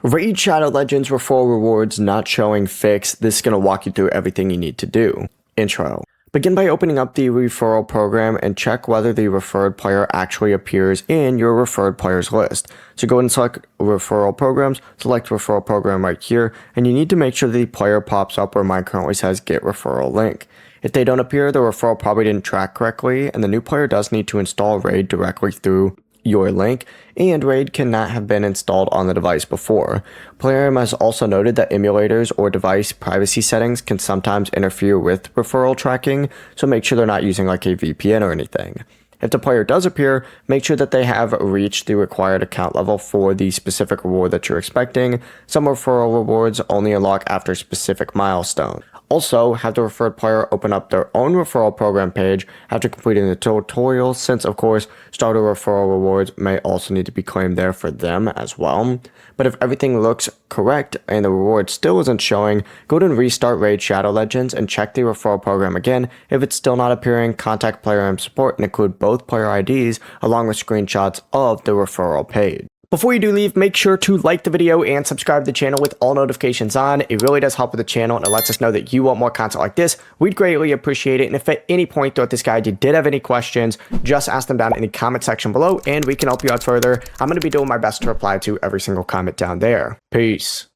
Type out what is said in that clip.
Raid Shadow Legends Referral Rewards Not Showing fix. This is going to walk you through everything you need to do. Intro. Begin by opening up the referral program and check whether the referred player actually appears in your referred players list. So go ahead and select referral programs, select referral program right here, and you need to make sure the player pops up where mine currently says get referral link. If they don't appear, the referral probably didn't track correctly, and the new player does need to install Raid directly through your link, and Raid cannot have been installed on the device before. Plarium has also noted that emulators or device privacy settings can sometimes interfere with referral tracking, so make sure they're not using like a VPN or anything. If the player does appear, make sure that they have reached the required account level for the specific reward that you're expecting. Some referral rewards only unlock after specific milestones. Also, have the referred player open up their own referral program page after completing the tutorial, since of course, starter referral rewards may also need to be claimed there for them as well. But if everything looks correct and the reward still isn't showing, go ahead and restart Raid Shadow Legends and check the referral program again. If it's still not appearing, contact Plarium support and include both player IDs along with screenshots of the referral page. Before you do leave, make sure to like the video and subscribe to the channel with all notifications on. It really does help with the channel and it lets us know that you want more content like this. We'd greatly appreciate it. And if at any point throughout this guide you did have any questions, just ask them down in the comment section below and we can help you out further. I'm going to be doing my best to reply to every single comment down there. Peace.